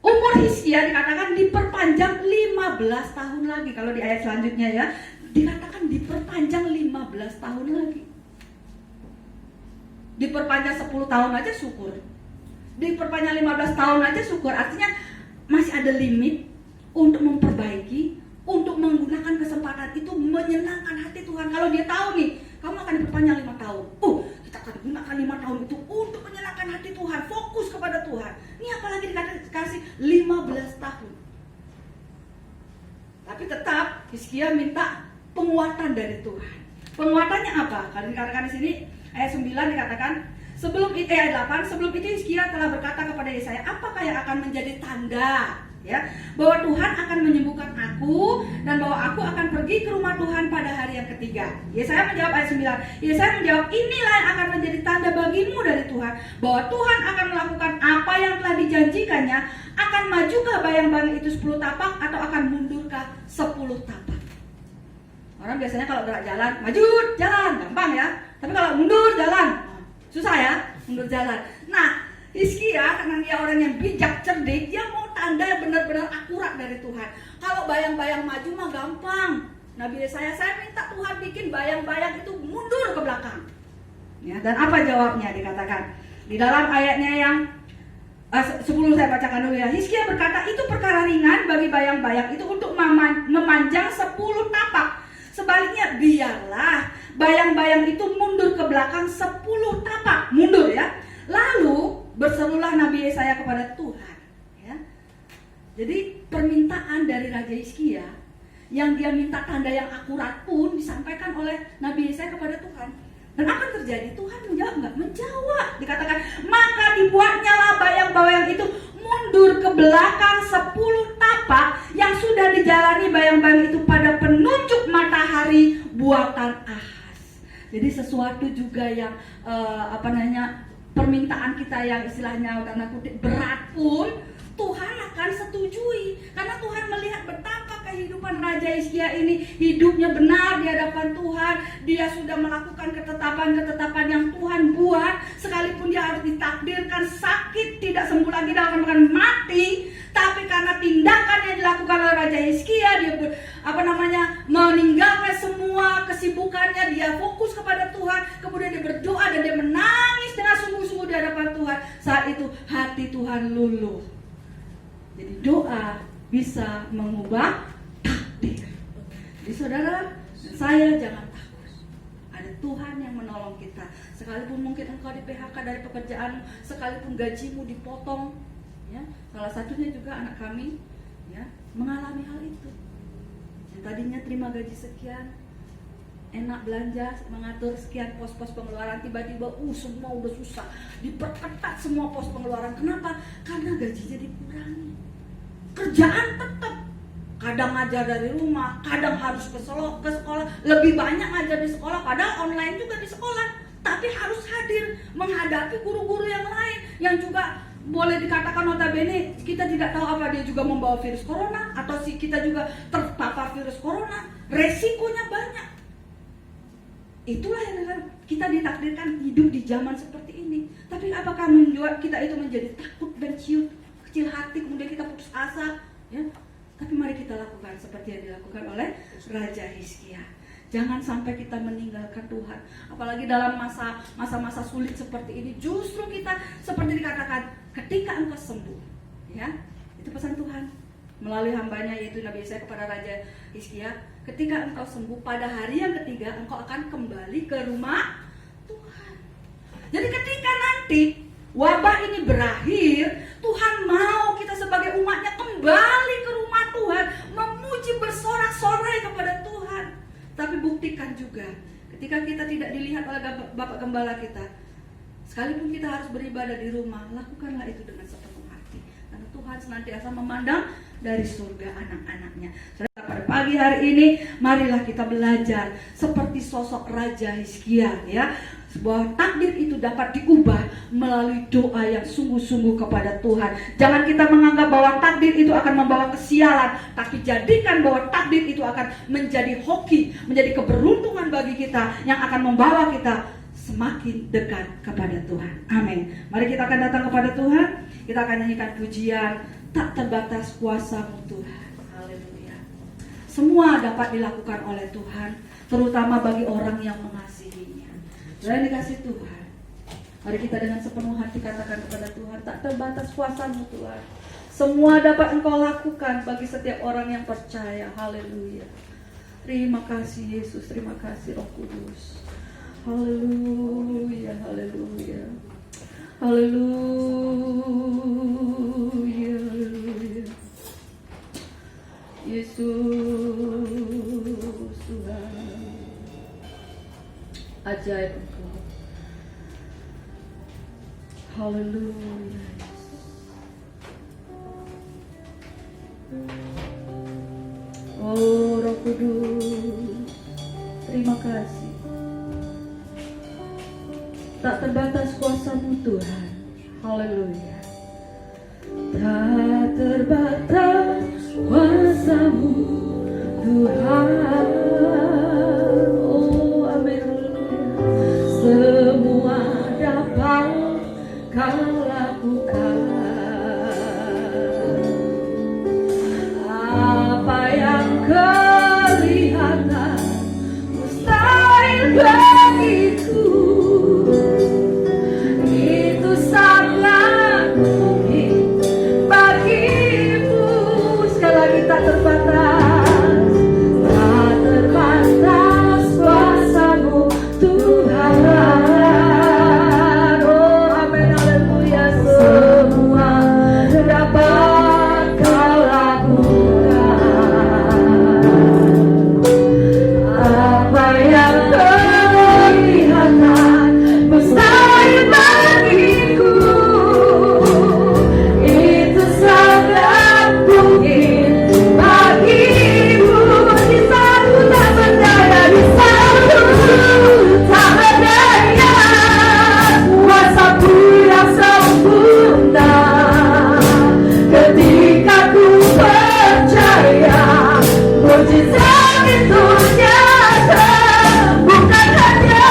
Umur Hizkia dikatakan diperpanjang 15 tahun lagi. Kalau di ayat selanjutnya ya, dikatakan diperpanjang 15 tahun lagi. Diperpanjang 10 tahun aja syukur, diperpanjang 15 tahun aja syukur. Artinya masih ada limit untuk memperbaiki, untuk menggunakan kesempatan itu menyenangkan hati Tuhan. Kalau dia tahu nih, kamu akan diperpanjang 5 tahun, kita akan gunakan 5 tahun itu untuk menyenangkan hati Tuhan, fokus kepada Tuhan. Ini apalagi dikasih 15 tahun. Tapi tetap Hizkia minta penguatan dari Tuhan. Penguatannya apa? Kalau dikatakan di sini ayat 9 dikatakan, ayat 8, sebelum itu Hizkia telah berkata kepada Yesaya, apakah yang akan menjadi tanda, ya, bahwa Tuhan akan menyembuhkan aku dan bahwa aku akan pergi ke rumah Tuhan pada hari yang ketiga. Yesaya menjawab ayat 9. Yesaya menjawab, inilah yang akan menjadi tanda bagimu dari Tuhan, bahwa Tuhan akan melakukan apa yang telah dijanjikannya. Akan majukah bayang-bayang itu 10 tapak atau akan mundurkah 10 tapak? Orang biasanya kalau gerak jalan, maju jalan, gampang ya. Tapi kalau mundur jalan, susah ya, mundur jalan. Nah, Hizkia karena dia orang yang bijak, cerdik, dia mau tanda yang benar-benar akurat dari Tuhan. Kalau bayang-bayang maju mah gampang. Nabi Yesaya, saya minta Tuhan bikin bayang-bayang itu mundur ke belakang. Ya, dan apa jawabnya dikatakan di dalam ayatnya yang 10 saya bacakan dulu ya. Hizkia berkata, itu perkara ringan bagi bayang-bayang itu untuk memanjang 10 tapak. Sebaliknya biarlah bayang-bayang itu mundur ke belakang 10 tapak, mundur ya. Lalu berserulah Nabi Yesaya kepada Tuhan, ya. Jadi permintaan dari Raja Hizkia yang dia minta tanda yang akurat pun disampaikan oleh Nabi Yesaya kepada Tuhan. Dan apa yang terjadi? Tuhan menjawab nggak? Menjawab. Dikatakan, maka dibuatnya lah bayang-bayang itu mundur ke belakang 10 tapak yang sudah dijalani bayang-bayang itu pada penunjuk matahari buatan Ahaz. Jadi sesuatu juga yang permintaan kita yang istilahnya tanda kutip berat pun Tuhan akan setujui, karena Tuhan melihat betapa kehidupan Raja Hizkia ini hidupnya benar di hadapan Tuhan. Dia sudah melakukan ketetapan-ketetapan yang Tuhan buat, sekalipun dia harus ditakdirkan sakit, tidak sembuh lagi, dalam bahkan mati. Tapi karena tindakan yang dilakukan oleh Raja Hizkia, dia meninggalkan semua kesibukannya, dia fokus kepada Tuhan, kemudian dia berdoa dan dia menangis dengan sungguh-sungguh di hadapan Tuhan. Saat itu hati Tuhan luluh. Jadi doa bisa mengubah takdir. Jadi saudara, saya jangan takut. Ada Tuhan yang menolong kita. Sekalipun mungkin engkau di PHK dari pekerjaan, sekalipun gajimu dipotong, ya. Salah satunya juga anak kami, ya, mengalami hal itu. Yang tadinya terima gaji sekian, enak belanja, mengatur sekian pos-pos pengeluaran, tiba-tiba semua udah susah, diperketat semua pos pengeluaran. Kenapa? Karena gajinya dikurangi. Kerjaan tetap, kadang ngajar dari rumah, kadang harus ke sekolah, lebih banyak ngajar di sekolah, padahal online juga di sekolah, tapi harus hadir menghadapi guru-guru yang lain yang juga boleh dikatakan notabene kita tidak tahu apa dia juga membawa virus corona, atau kita juga terpapar virus corona. Resikonya banyak. Itulah yang kita ditakdirkan hidup di zaman seperti ini. Tapi apakah membuat kita itu menjadi takut dan kecil hati, kemudian kita putus asa, ya? Tapi mari kita lakukan seperti yang dilakukan oleh Raja Hizkia. Jangan sampai kita meninggalkan Tuhan, apalagi dalam masa-masa sulit seperti ini. Justru kita seperti dikatakan, ketika engkau sembuh, ya, itu pesan Tuhan melalui hambanya yaitu Nabi Yesaya kepada Raja Hizkia. Ketika engkau sembuh, pada hari yang ketiga engkau akan kembali ke rumah Tuhan. Jadi ketika nanti wabah ini berakhir, Tuhan mau kita sebagai umatnya kembali ke rumah Tuhan, memuji bersorak-sorai kepada Tuhan. Tapi buktikan juga, ketika kita tidak dilihat oleh Bapak Gembala kita, sekalipun kita harus beribadah di rumah, lakukanlah itu dengan sepenuh hati, karena Tuhan senantiasa memandang dari surga anak-anaknya. Pada pagi hari ini, marilah kita belajar seperti sosok Raja Hizkia, ya. Bahwa takdir itu dapat diubah melalui doa yang sungguh-sungguh kepada Tuhan. Jangan kita menganggap bahwa takdir itu akan membawa kesialan, tapi jadikan bahwa takdir itu akan menjadi hoki, menjadi keberuntungan bagi kita yang akan membawa kita semakin dekat kepada Tuhan. Amin. Mari kita akan datang kepada Tuhan. Kita akan nyanyikan pujian tak terbatas kuasa-Mu Tuhan. Haleluya. Semua dapat dilakukan oleh Tuhan, terutama bagi orang yang mengasihinya. Dan dikasih Tuhan, mari kita dengan sepenuh hati katakan kepada Tuhan, tak terbatas kuasa-Mu Tuhan. Semua dapat Engkau lakukan bagi setiap orang yang percaya. Haleluya. Terima kasih Yesus, terima kasih Roh Kudus. Haleluya, haleluya. Haleluya, haleluya. Yesus Tuhan, ajaib Engkau. Haleluya. Oh Roh Kudus, terima kasih. Tak terbatas kuasa-Mu Tuhan. Haleluya. Tak terbatas kuasa-Mu Tuhan. Oh amin. Semua dapat Kau lakukan. Apa yang kelihatan mustahil bagiku, itu sangat mungkin bagimu. Sekali lagi, tak terbatas, tak terbatas kuasa-Mu Tuhan. Oh amin, haleluya. Semua dapat Kau lakukan. Apa yang kelihatan mustahil bagiku, itu sangat mungkin bagimu. Di saat ku tak berdaya, di saat ku tak berdaya, kuasa-Mu yang sempurna. Ketika ku percaya, mujizat itu nyata. Bukan hanya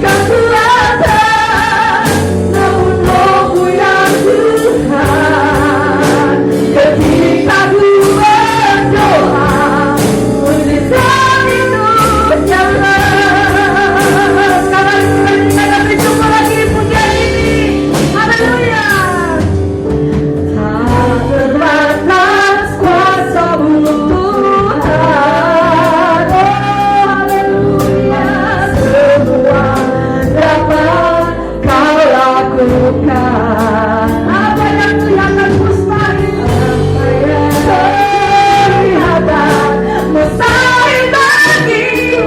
kekuatan, namun Roh-Mu yang Tuhan. Ketika ku berdoa, mujizat itu nyata. Sekarang kita akan berjumpa lagi di pujian ini. Haleluya. Tak terbatas kuasa-Mu Tuhan. Oh haleluya. Semua dapat Kau lakukan. Apa yang kelihatan mustahil, apa yang kelihatan mustahil bagiku,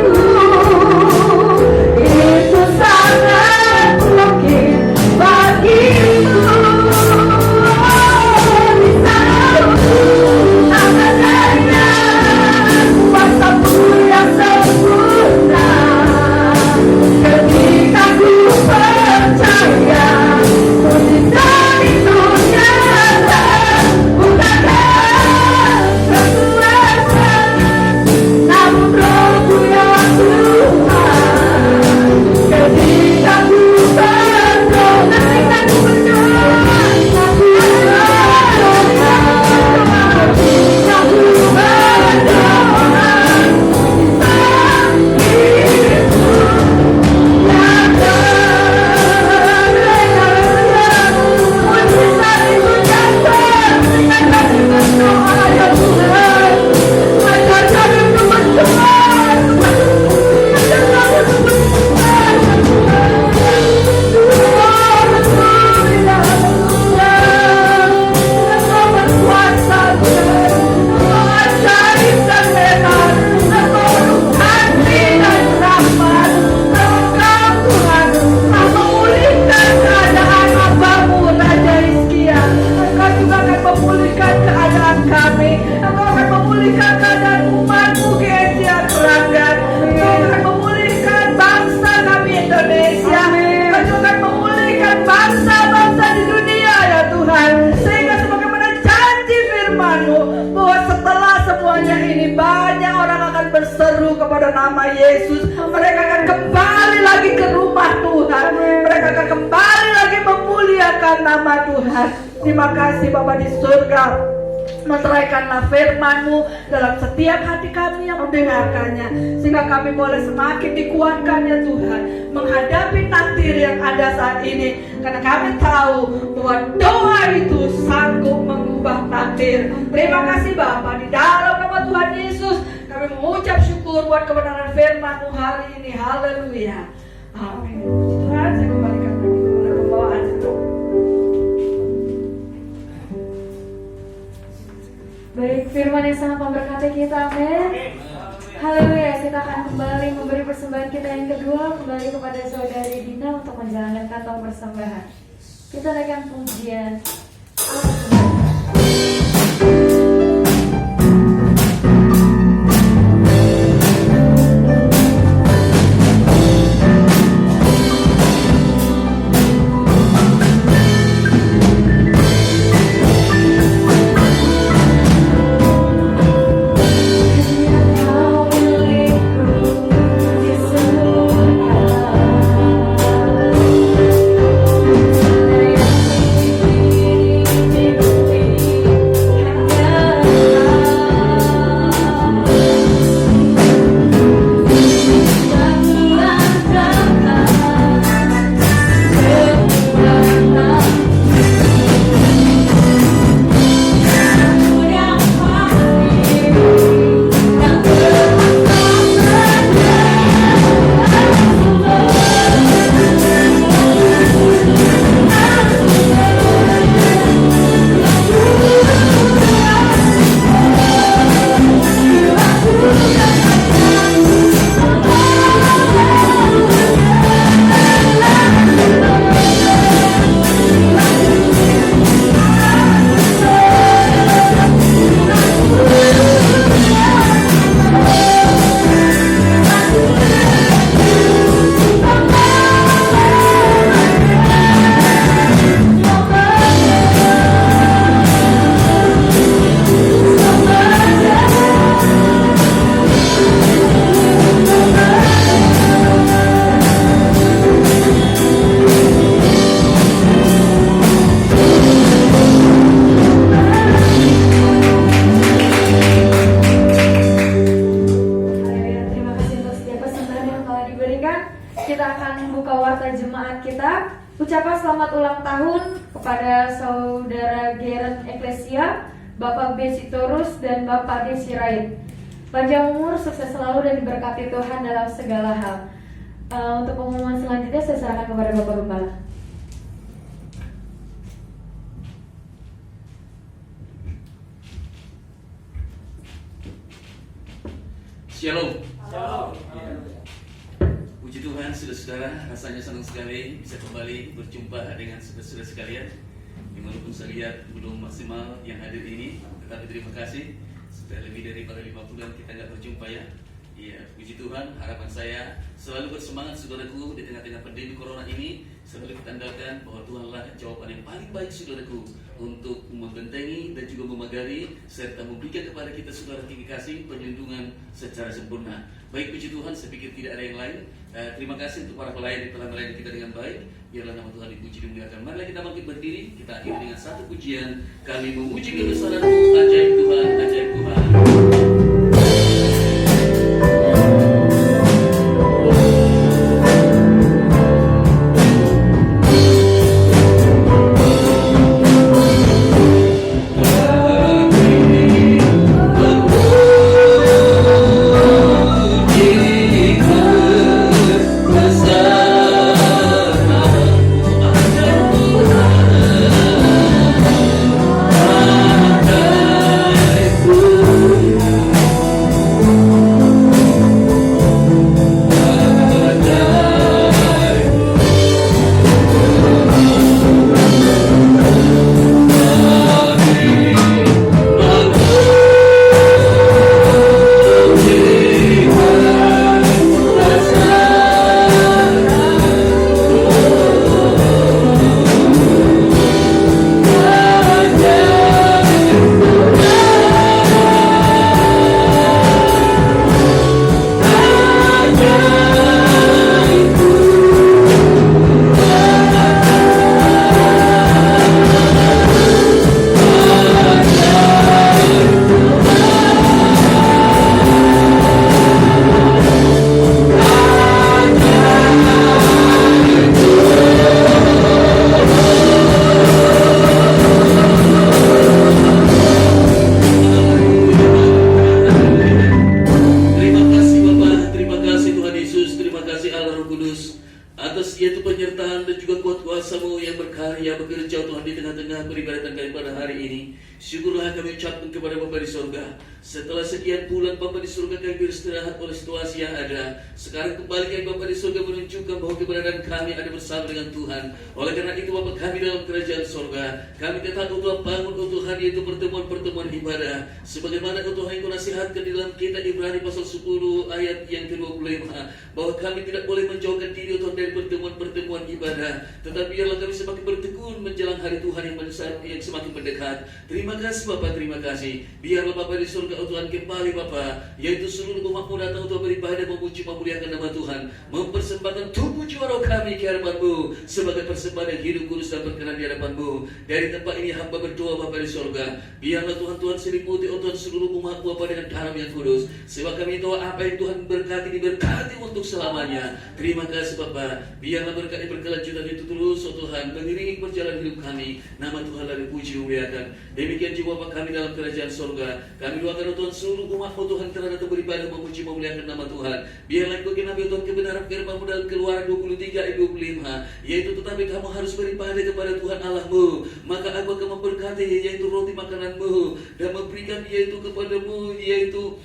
itu sangat mungkin bagimu. Di saat ku tak berdaya, kuasa-Mu yang sempurna. Ketika ku percaya, mujizat nama Yesus. Mereka akan kembali lagi ke rumah Tuhan. Mereka akan kembali lagi memuliakan nama Tuhan. Terima kasih Bapa di surga. Meteraikanlah firman-Mu dalam setiap hati kami yang mendengarkannya, sehingga kami boleh semakin dikuatkan ya Tuhan menghadapi takdir yang ada saat ini. Karena kami tahu bahwa doa itu sanggup mengubah takdir. Terima kasih Bapa, di dalam nama Tuhan Yesus kami mengucap syukur buat kebenaran firman-Mu hari ini. Haleluya. Amin. Tuhan, saya kembalikan lagi kepada pembawaan. Baik, firman yang sangat memberkati kita, amin. Haleluya, kita akan kembali memberi persembahan kita yang kedua kembali kepada saudari Dina untuk menjalankan kantong persembahan. Kita naikkan pujian. Ucapan selamat ulang tahun kepada Saudara Geren Eklesia, Bapak B. Sitorus, dan Bapak D. Sirait. Panjang umur, sukses selalu, dan diberkati Tuhan dalam segala hal. Untuk pengumuman selanjutnya saya serahkan kepada Bapak Gembala. Shalom. Puji Tuhan, saudara-saudara, rasanya senang sekali bisa kembali berjumpa dengan saudara-saudara sekalian. Walaupun saya lihat belum maksimal yang hadir ini, tetapi terima kasih. Sudah lebih daripada 5 bulan kita nggak berjumpa ya. Iya, puji Tuhan. Harapan saya selalu bersemangat saudaraku di tengah-tengah pandemi corona ini. Selalu kita andalkan bahwa Tuhanlah jawaban yang paling baik saudaraku untuk membentengi dan juga memagari serta memberikan kepada kita saudara tinggi kasih perlindungan secara sempurna. Baik, puji Tuhan, saya pikir tidak ada yang lain. Terima kasih untuk para pelayan yang telah melayani kita dengan baik. Biarlah nama Tuhan dipuji dan dimuliakan. Marilah kita bangkit berdiri. Kita akhiri dengan satu pujian. Kami memuji kebesaran-Mu, ajaib Tuhan, ajaib Tuhan. Tuhan tengah-tengah peribadatan kami pada hari ini. Syukurlah kami ucapkan kepada Bapa di surga. Setelah sekian bulan Bapa di surga kami beristirahat oleh situasi yang ada. Sekarang kembali kami Bapa di surga menunjukkan bahwa keberadaan kami ada bersama dengan Tuhan. Oleh karena itu Bapa kami dalam kerajaan surga, kami tetap Tuhan bangun Tuhan, yaitu pertemuan-pertemuan ibadah. Sebagaimana Tuhan yang nasihatkan di dalam kitab Ibrani pasal 10 ayat yang ke-25, bahwa kami tidak boleh menjauhkan diri Tuhan dari pertemuan-pertemuan ibadah. Tetapi biarlah kami semakin bertekun menjelang hari Tuhan yang semakin mendekat. Terima kasih Bapak, terima kasih. Biarlah Bapak di surga Tuhan kembali Bapak, yaitu seluruh umat-Mu datang untuk beribadah, memuji, memuliakan nama Tuhan, mempersembahkan tubuh jiwa roh kami ke hadapan-Mu sebagai persembahan yang hidup, kudus dan berkenan di hadapan-Mu. Dari tempat ini hamba berdoa Bapak di surga, biarlah Tuhan seliputi Tuhan seluruh umat-Mu Bapak dengan darah yang kudus. Sebab kami tahu apa yang Tuhan berkati diberkati untuk selamanya. Terima kasih Bapak. Biarlah berkat berkelanjutan itu terus Tuhan mengiringi perjalanan hidup kami. Nama Tuhan lalu puji muliakan. Demikian juga Bapak kami dalam kerajaan surga. Kami doakan Tuhan seluruh umat-Mu Tuhan terhadap beribadah, memuji, memuliakan nama Tuhan. Biarlah bagaimana Tuhan kebenaran firman-Mu dalam Keluaran 23 ayat 25, yaitu tetapi kamu harus beribadah kepada Tuhan Allah-Mu, maka aku akan memberkati yaitu roti makanan-Mu dan memberikan yaitu kepadamu yaitu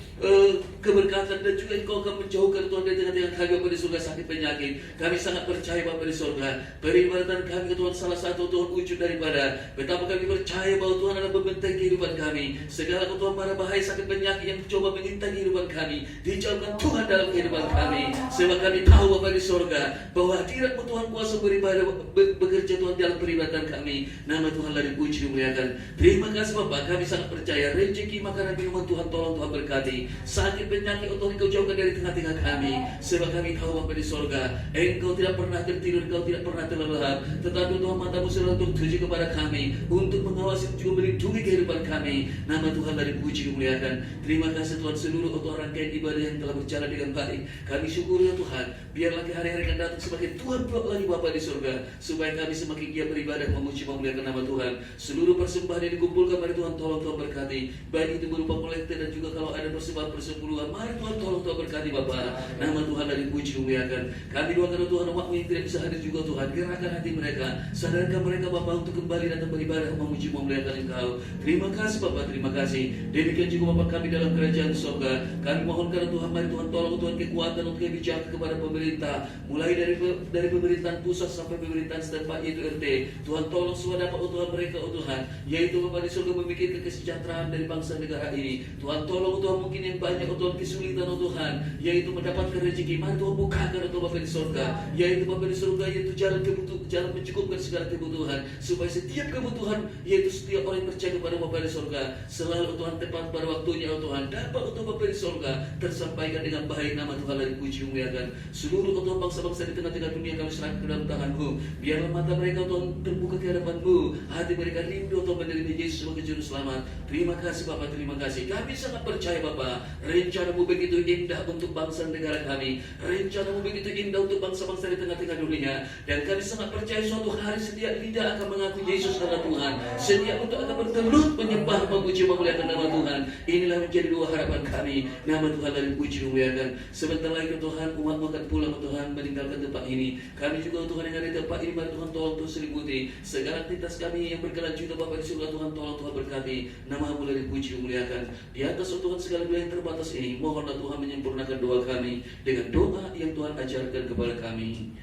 keberkatan, dan juga engkau akan menjauhkan Tuhan dari tengah-tengah kami Bapak di surga sakit penyakit. Kami sangat percaya Bapak di surga, peribadatan kami ke Tuhan salah satu Tuhan wujud daripada betapa kami percaya bahwa Tuhan adalah pembentang kehidupan kami. Segala Tuhan para bahaya sakit penyakit yang coba mengintai kehidupan kami dijauhkan Tuhan dalam kehidupan kami. Sebab kami tahu Bapak di surga bahwa hadirat-Mu Tuhan kuasa beribadah bekerja Tuhan dalam peribadatan kami. Nama Tuhan lah dipuji dimuliakan. Terima kasih Bapak, kami sangat percaya rezeki makanan minuman Tuhan tolong Tuhan berkati. Sakit penyakit Tuhan Engkau jauhkan dari tengah-tengah kami. Sebab kami tahu Bapak di surga, Engkau tidak pernah tertidur, Engkau tidak pernah terlelap, tetapi Tuhan mata-Mu selalu tertuju kepada kami untuk mengawasi juga melindungi kehidupan kami. Nama Tuhan lah dipuji dimuliakan. Terima kasih Tuhan seluruh rangkaian ibadah yang telah berjalan dengan baik. Kami syukur ya Tuhan. Biarlah hari-hari akan datang sebagai Tuhan peluk lagi Bapa di surga, supaya kami semakin giat beribadah, memuji, memuliakan nama Tuhan. Seluruh persembahan yang dikumpulkan pada Tuhan tolong Tuhan berkati, baik itu berupa kolektif dan juga kalau ada persembahan persepuluhan, mari Tuhan tolong Tuhan berkati Bapa. Nama Tuhan lah dipuji dimuliakan. Kami doakan Tuhan umat-Mu yang tidak bisa hadir juga Tuhan, gerakkan hati mereka, sadarkan mereka Bapa untuk kembali datang beribadah, memuji, memuliakan Engkau. Terima kasih Bapa, terima kasih. Demikian juga Bapa kami dalam kerajaan surga, kami mohonkan Tuhan, mari Tuhan tolong Tuhan kekuatan untuk kebijakan kepada pemerintah, mulai dari pemerintahan pusat sampai pemerintahan setempat yaitu RT. Tuhan tolong semua dapat Tuhan mereka Tuhan, yaitu Bapa di surga memikirkan kesejahteraan dari bangsa negara ini. Tuhan tolong Tuhan, mungkin yang banyak Tuhan kesulitan Tuhan, yaitu mendapatkan rezeki, mari Tuhan bukakan Bapa di surga, yaitu Bapa di surga yaitu jalan mencukupkan segala kebutuhan, supaya setiap kebutuhan yaitu setiap orang yang percaya kepada Bapa di surga selalu Tuhan tepat pada waktunya Tuhan dapat untuk Bapa di surga tersampaikan dengan baik. Nama Tuhan lah dipuji dimuliakan. Seluruh Tuhan bangsa-bangsa di tengah-tengah dunia kami serahkan ke dalam tangan-Mu. Biarlah mata mereka Tuhan terbuka ke hadapan-Mu, hati mereka rindu Tuhan menerima Yesus sebagai juru selamat. Terima kasih Bapa, terima kasih. Kami sangat percaya Bapa, rencana-Mu begitu indah untuk bangsa negara kami, rencana-Mu begitu indah untuk bangsa-bangsa di tengah-tengah dunia, dan kami sangat percaya suatu hari setiap lidah akan mengaku Yesus adalah Tuhan, setiap untuk akan bertelut menyembah, memuji, memuliakan nama Tuhan. Inilah menjadi dua harapan kami. Nama Tuhan dari puji dimuliakan. Sebentar lagi Tuhan umat-Mu akan pulang Tuhan meninggalkan tempat ini. Kami juga Tuhan yang ada di tempat ini, mari Tuhan tolong Tuhan seliputi segala aktivitas kami yang berkelanjutan Bapa di surga. Tuhan tolong Tuhan berkati. Nama-Mu dari puji dimuliakan. Di atas Tuhan segala wilayah yang terbatas ini, mohonlah Tuhan menyempurnakan doa kami dengan doa yang Tuhan ajarkan kepada kami.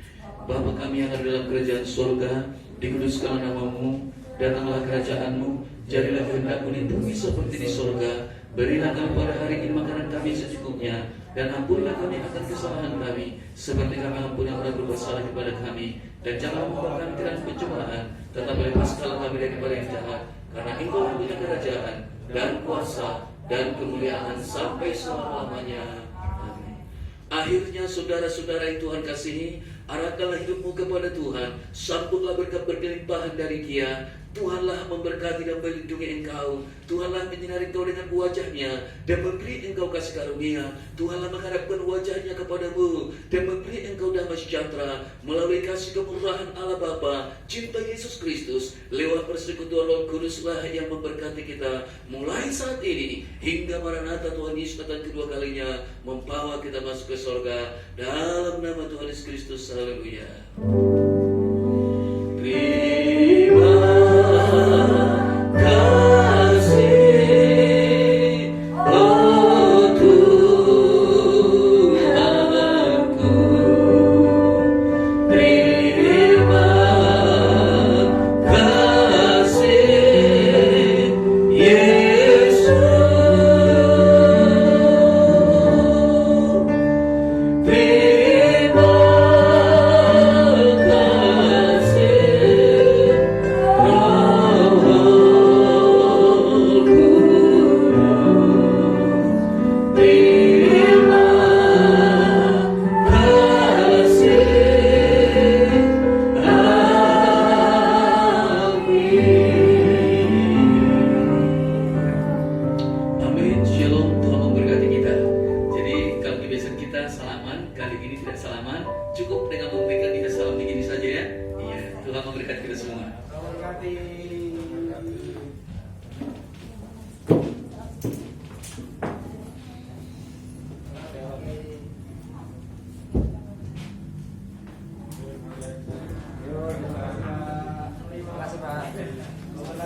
Bapa kami yang ada dalam kerajaan surga, dikuduskanlah nama-Mu, datanglah kerajaan-Mu, jadilah kehendak-Mu di bumi seperti di surga. Berilah kami pada hari ini makanan kami secukupnya, dan ampunilah kami akan kesalahan kami, seperti kami ampuni orang yang berbuat salah kepada kami. Dan janganlah membawa kami ke dalam pencobaan, tetapi lepaskanlah kami daripada yang jahat. Karena Engkau yang punya kerajaan dan kuasa dan kemuliaan sampai selama-lamanya. Amin. Akhirnya saudara-saudara yang Tuhan kasihi, arahkanlah hidupmu kepada Tuhan, sambutlah berkat berkelimpahan dari Dia. Tuhanlah memberkati dan melindungi engkau. Tuhanlah menyinari engkau dengan wajah-Nya dan memberi engkau kasih karunia. Tuhanlah menghadapkan wajah-Nya kepadamu dan memberi engkau damai sejahtera melalui kasih kemurahan Allah Bapa, cinta Yesus Kristus, lewat persekutuan Roh Kuduslah yang memberkati kita mulai saat ini hingga Maranatha Tuhan Yesus datang kedua kalinya membawa kita masuk ke surga. Dalam nama Tuhan Yesus Kristus, haleluya. Terima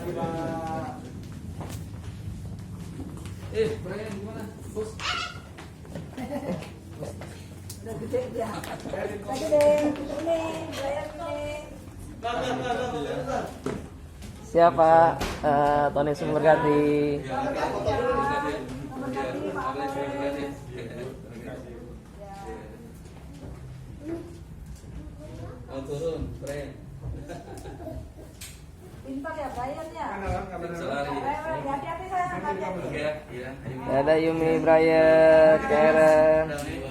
kasih Pak. Brian gimana? Bos. Udah gede dia. Lagi deh, ini, Brian ini. Siapa? Tony Sumbergati. Mau turun, Brian. Pintar ya Brian ya. Selari. Hati-hati saya. Oke ya, iya. Ada Yumi, Brian, Karen. Damai,